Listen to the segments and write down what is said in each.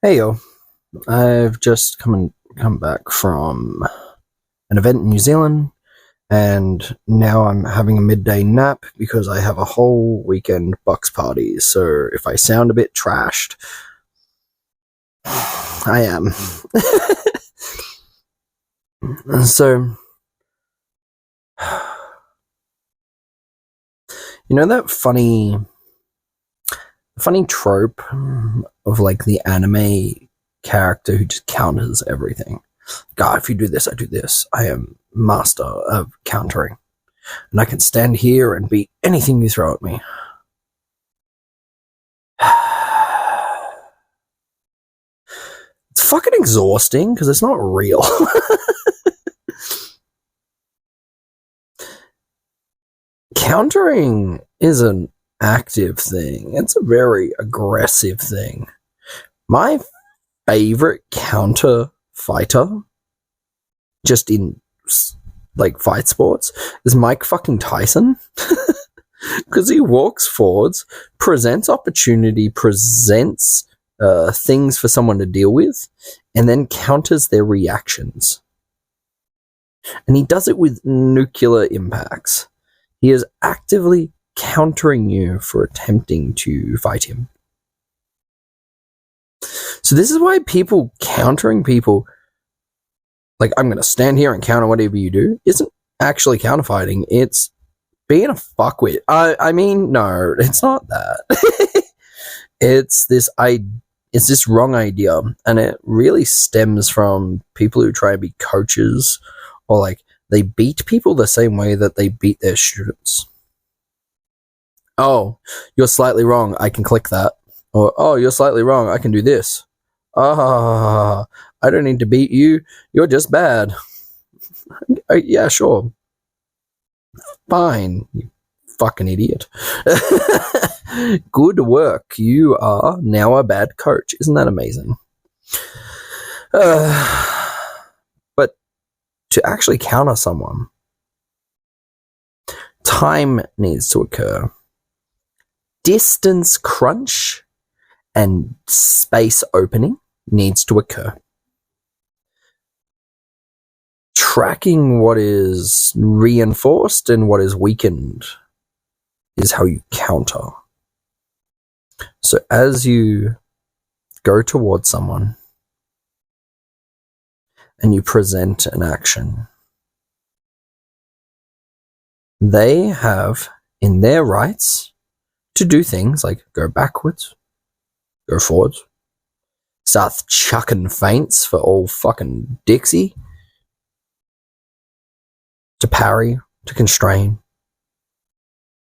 Hey yo, I've just come back from an event in New Zealand, and now I'm having a midday nap because I have a whole weekend bucks party. So if I sound a bit trashed, I am. So, you know that funny trope of like the anime character who just counters everything. God, if you do this, I do this. I am master of countering. And I can stand here and beat anything you throw at me. It's fucking exhausting because it's not real. Countering is an active thing. It's a very aggressive thing. My favorite counter fighter, just in like fight sports, is Mike fucking Tyson. Because he walks forwards, presents opportunity, presents things for someone to deal with, and then counters their reactions. And he does it with nuclear impacts. He is actively countering you for attempting to fight him. So this is why people countering people, like, I'm going to stand here and counter whatever you do, isn't actually counterfighting. It's being a fuckwit. I mean, no, it's not that. It's this wrong idea, and it really stems from people who try to be coaches, or like they beat people the same way that they beat their students. Oh, you're slightly wrong, I can click that. Or, oh, you're slightly wrong, I can do this. I don't need to beat you, you're just bad. Yeah, sure. Fine, you fucking idiot. Good work, you are now a bad coach. Isn't that amazing? But to actually counter someone, time needs to occur. Distance crunch and space opening needs to occur. Tracking what is reinforced and what is weakened is how you counter. So as you go towards someone and you present an action, they have in their rights to do things like go backwards, go forwards, start chucking feints for all fucking Dixie, to parry, to constrain,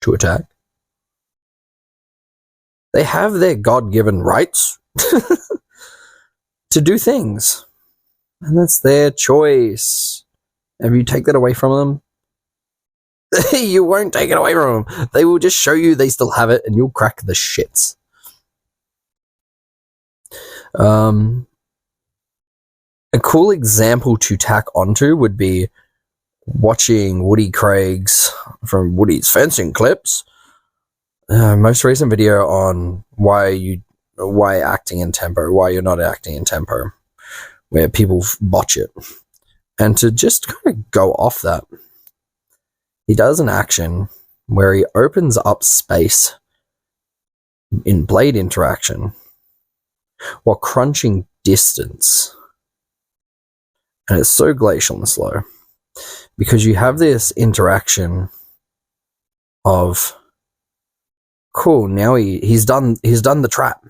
to attack. They have their God-given rights to do things. And that's their choice. If you take that away from them, you won't take it away from them. They will just show you they still have it, and you'll crack the shits. A cool example to tack onto would be watching Woody Craig's from Woody's fencing clips. Most recent video on why acting in tempo, why you're not acting in tempo, where people botch it. And to just kind of go off that, he does an action where he opens up space in blade interaction while crunching distance. And it's so glacial and slow because you have this interaction of, cool, now he's done the trap.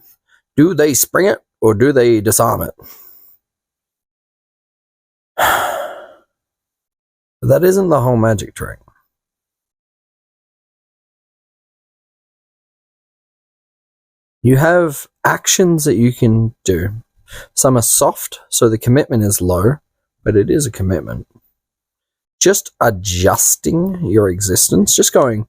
Do they spring it or do they disarm it? But that isn't the whole magic trick. You have actions that you can do. Some are soft, so the commitment is low, but it is a commitment. Just adjusting your existence, just going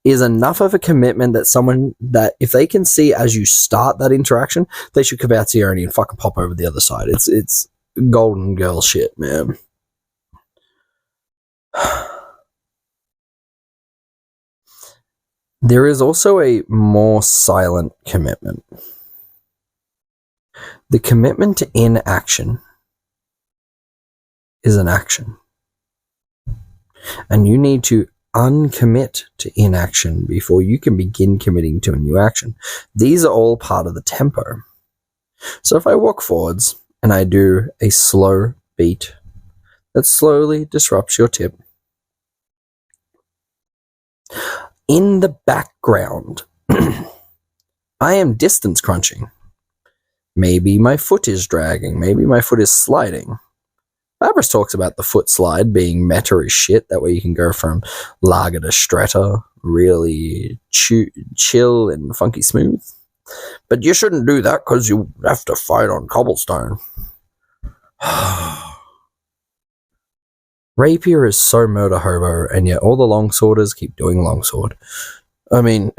is enough of a commitment that if they can see as you start that interaction, they should come out to you and fucking pop over the other side. It's golden girl shit, man. There is also a more silent commitment. The commitment to inaction is an action. And you need to uncommit to inaction before you can begin committing to a new action. These are all part of the tempo. So if I walk forwards and I do a slow beat that slowly disrupts your tip, in the background, I am distance crunching. Maybe my foot is dragging. Maybe my foot is sliding. Fabris talks about the foot slide being meta as shit. That way you can go from lager to stretta, really chill and funky smooth. But you shouldn't do that because you have to fight on cobblestone. Rapier is so murder hobo, and yet all the longsworders keep doing longsword. I mean...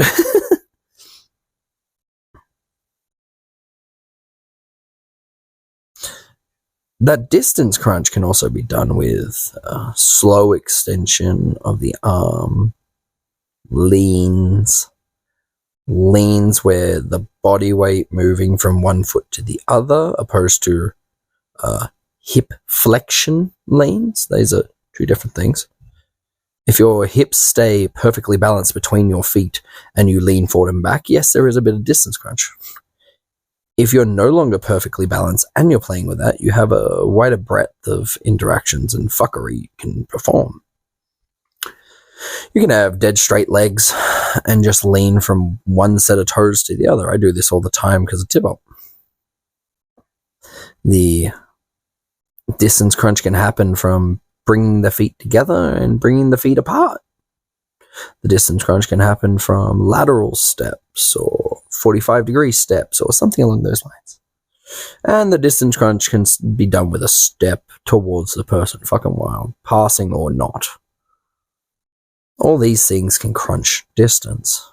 That distance crunch can also be done with slow extension of the arm, leans where the body weight moving from one foot to the other, opposed to hip flexion leans. These are two different things. If your hips stay perfectly balanced between your feet and you lean forward and back, yes, there is a bit of distance crunch. If you're no longer perfectly balanced and you're playing with that, you have a wider breadth of interactions and fuckery you can perform. You can have dead straight legs and just lean from one set of toes to the other. I do this all the time because of tip-up. The distance crunch can happen from bringing the feet together and bringing the feet apart. The distance crunch can happen from lateral steps or 45-degree steps or something along those lines. And the distance crunch can be done with a step towards the person fucking wild, passing or not. All these things can crunch distance.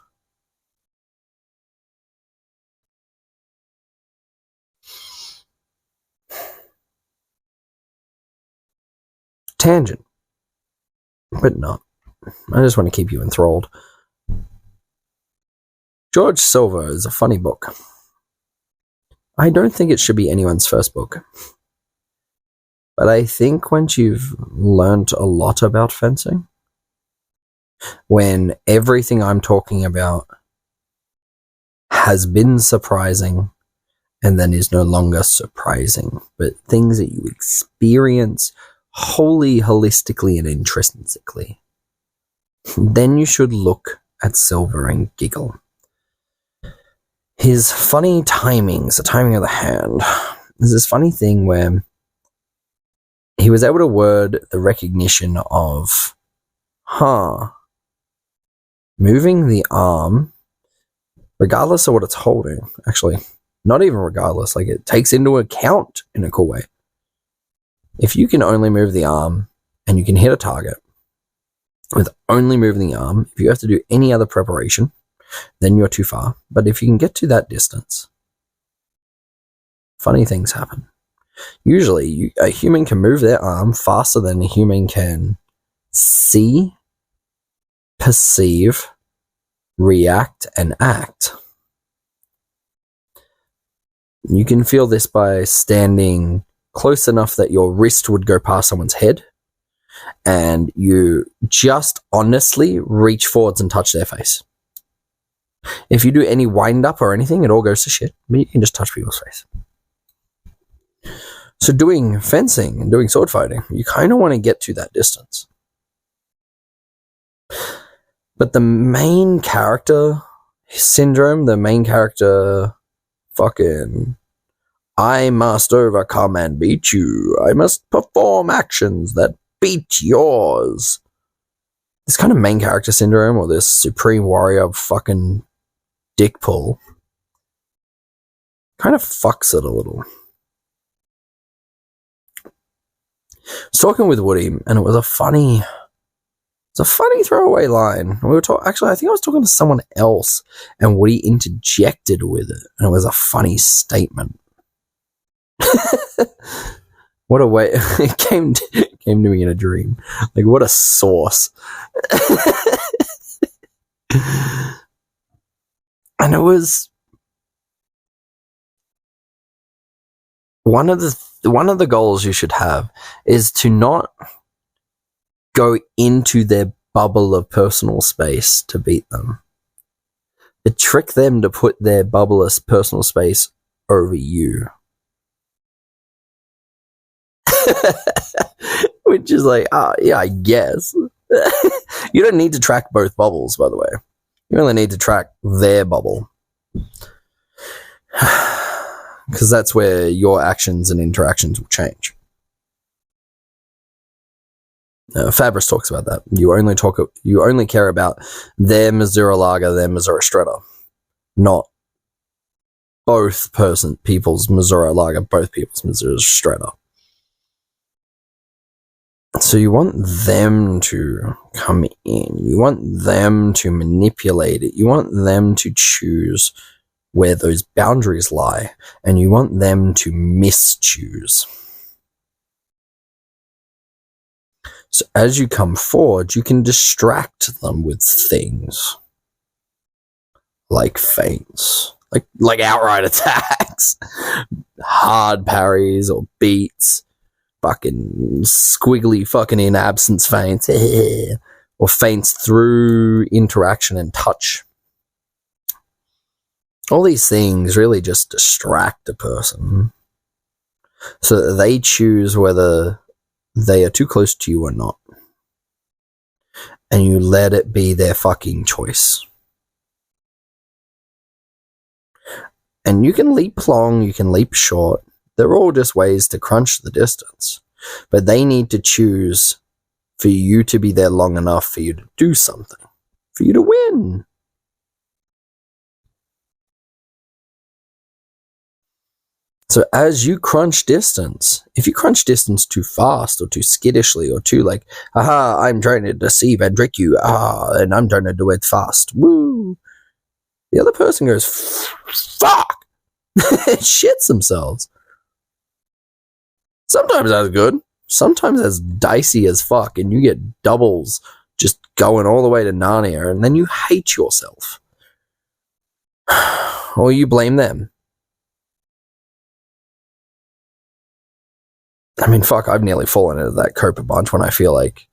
Tangent. But not. I just want to keep you enthralled. George Silver is a funny book. I don't think it should be anyone's first book. But I think once you've learnt a lot about fencing, when everything I'm talking about has been surprising and then is no longer surprising, but things that you experience wholly holistically and intrinsically, then you should look at Silver and giggle. His funny timings, the timing of the hand, there's this funny thing where he was able to word the recognition of, moving the arm, regardless of what it's holding, actually, not even regardless, like it takes into account in a cool way. If you can only move the arm and you can hit a target with only moving the arm, if you have to do any other preparation, then you're too far. But if you can get to that distance, funny things happen. Usually, a human can move their arm faster than a human can see, perceive, react, and act. You can feel this by standing close enough that your wrist would go past someone's head, and you just honestly reach forwards and touch their face. If you do any wind up or anything, it all goes to shit, but you can just touch people's face. So doing fencing and doing sword fighting, you kind of want to get to that distance. But the main character syndrome, the main character fucking, I must overcome and beat you. I must perform actions that beat yours. This kind of main character syndrome, or this supreme warrior fucking dick pull, kind of fucks it a little. I was talking with Woody, and it was a funny throwaway line. We were actually, I think I was talking to someone else, and Woody interjected with it, and it was a funny statement. What a way it came to me in a dream. Like, what a source. And it was one of the goals you should have is to not go into their bubble of personal space to beat them, but trick them to put their bubble of personal space over you. Which is like, yeah, I guess. You don't need to track both bubbles, by the way. You only need to track their bubble. Because that's where your actions and interactions will change. Fabris talks about that. You only care about their Missouri Lager, their Missouri Strata, not both people's Missouri Lager, both people's Missouri Strata. So you want them to come in. You want them to manipulate it. You want them to choose where those boundaries lie, and you want them to mischoose. So as you come forward, you can distract them with things like feints, like outright attacks, hard parries or beats, fucking squiggly fucking in absence feints, or feints through interaction and touch. All these things really just distract a person so that they choose whether they are too close to you or not. And you let it be their fucking choice. And you can leap long, you can leap short. They're all just ways to crunch the distance. But they need to choose for you to be there long enough for you to do something. For you to win. So as you crunch distance, if you crunch distance too fast or too skittishly or too like, aha, I'm trying to deceive and trick you, and I'm trying to do it fast, woo, the other person goes, fuck, shits themselves. Sometimes that's good. Sometimes that's dicey as fuck, and you get doubles just going all the way to Narnia, and then you hate yourself. Or you blame them. I mean, fuck, I've nearly fallen into that cope a bunch when I feel like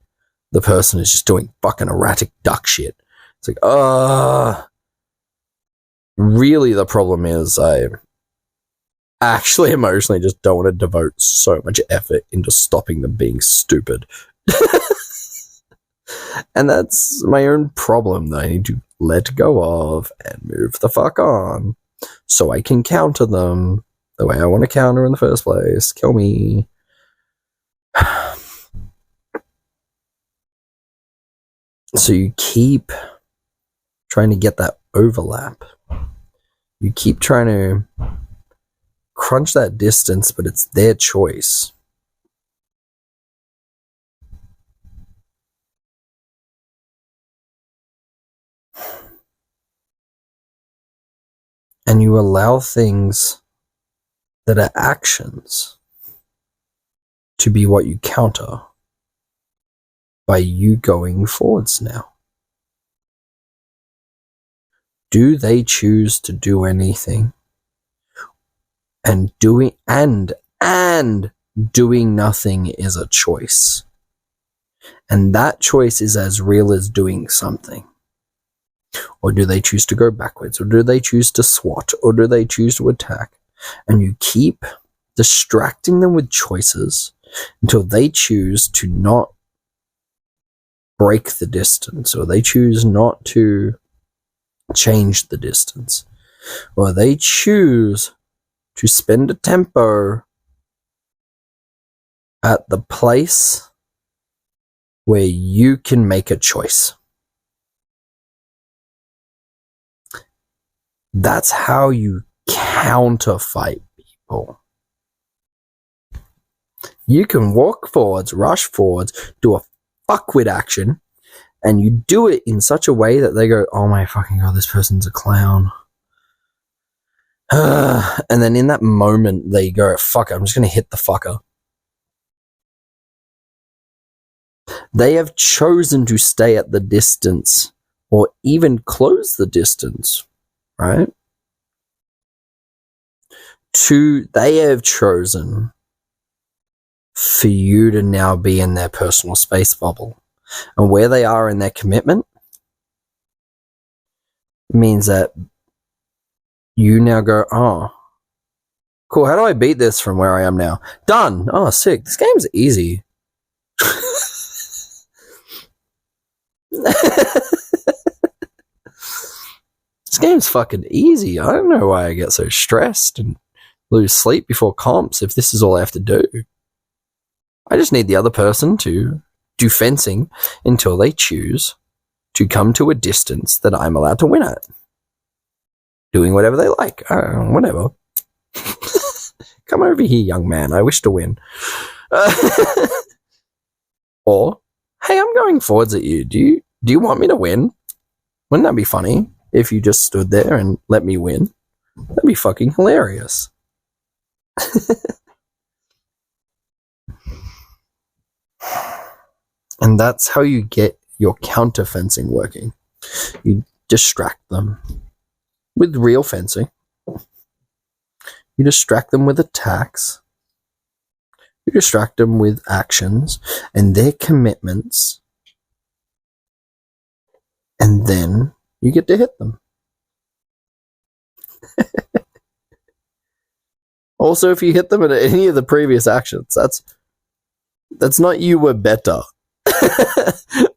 the person is just doing fucking erratic duck shit. It's like, really the problem is I actually emotionally just don't want to devote so much effort into stopping them being stupid. And that's my own problem that I need to let go of and move the fuck on so I can counter them the way I want to counter in the first place. Kill me. So you keep trying to get that overlap. You keep trying to crunch that distance, but it's their choice. And you allow things that are actions to be what you counter by you going forwards now. Do they choose to do anything? And doing nothing is a choice. And that choice is as real as doing something. Or do they choose to go backwards? Or do they choose to swat? Or do they choose to attack? And you keep distracting them with choices until they choose to not break the distance, or they choose not to change the distance, or they choose to spend a tempo at the place where you can make a choice. That's how you counterfight people. You can walk forwards, rush forwards, do a fuckwit action, and you do it in such a way that they go, oh my fucking god, this person's a clown. And then in that moment, they go, fuck it, I'm just going to hit the fucker. They have chosen to stay at the distance or even close the distance, right? They have chosen for you to now be in their personal space bubble. And where they are in their commitment means that you now go, oh, cool, how do I beat this from where I am now? Done. Oh, sick. This game's easy. This game's fucking easy. I don't know why I get so stressed and lose sleep before comps if this is all I have to do. I just need the other person to do fencing until they choose to come to a distance that I'm allowed to win at. Doing whatever they like. Whatever. Come over here, young man. I wish to win. Or, hey, I'm going forwards at you. Do you want me to win? Wouldn't that be funny if you just stood there and let me win? That'd be fucking hilarious. And that's how you get your counter fencing working. You distract them with real fencing. You distract them with attacks. You distract them with actions and their commitments. And then you get to hit them. Also, if you hit them at any of the previous actions, that's not you were better.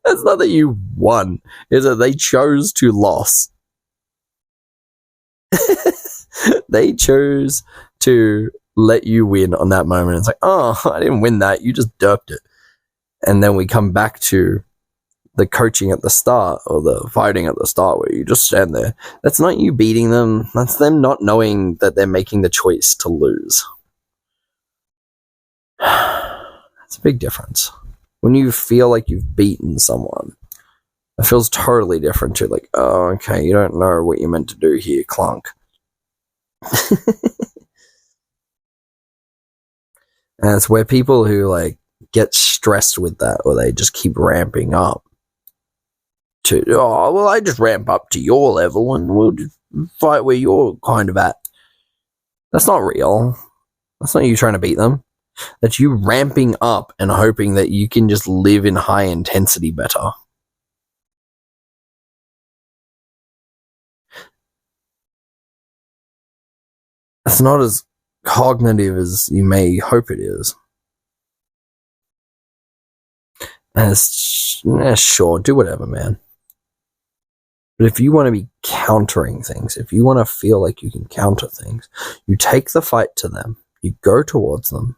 That's not that you won. It's that they chose to lose. They chose to let you win on that moment. It's like, oh, I didn't win that. You just derped it. And then we come back to the coaching at the start or the fighting at the start where you just stand there. That's not you beating them. That's them not knowing that they're making the choice to lose. That's a big difference. When you feel like you've beaten someone, it feels totally different to like, oh, okay, you don't know what you're meant to do here, clunk. And it's where people who like get stressed with that, or they just keep ramping up to, oh, well, I just ramp up to your level and we'll just fight where you're kind of at. That's not real. That's not you trying to beat them. That's you ramping up and hoping that you can just live in high intensity better. It's not as cognitive as you may hope it is. And it's, sure, do whatever, man. But if you want to be countering things, if you want to feel like you can counter things, you take the fight to them, you go towards them,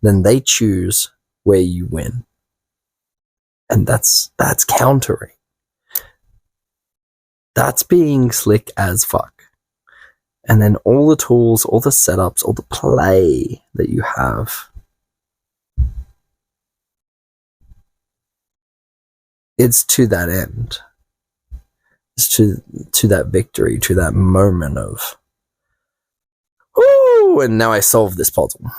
then they choose where you win. And that's countering. That's being slick as fuck. And then all the tools, all the setups, all the play that you have, it's to that end. It's to that victory, to that moment of, ooh, and now I solved this puzzle.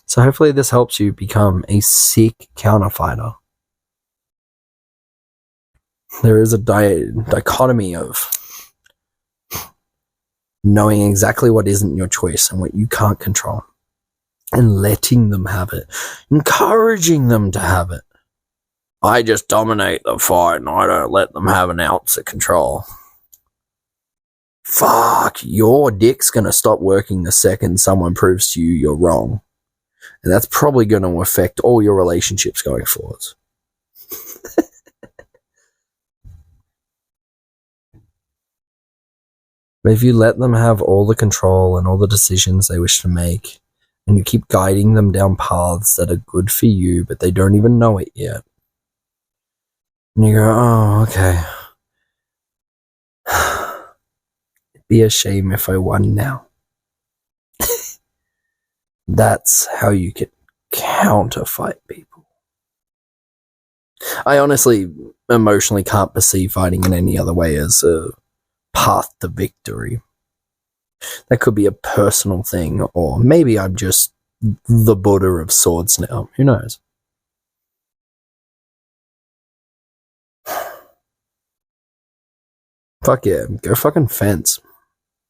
So hopefully this helps you become a sick counterfighter. There is a dichotomy of knowing exactly what isn't your choice and what you can't control, and letting them have it, encouraging them to have it. I just dominate the fight and I don't let them have an ounce of control. Fuck, your dick's gonna stop working the second someone proves to you you're wrong. And that's probably going to affect all your relationships going forwards. But if you let them have all the control and all the decisions they wish to make, and you keep guiding them down paths that are good for you, but they don't even know it yet, and you go, oh, okay. It'd be a shame if I won now. That's how you can counter-fight people. I honestly, emotionally can't perceive fighting in any other way as a path to victory. That could be a personal thing, or maybe I'm just the Buddha of swords now. Who knows? Fuck yeah, go fucking fence.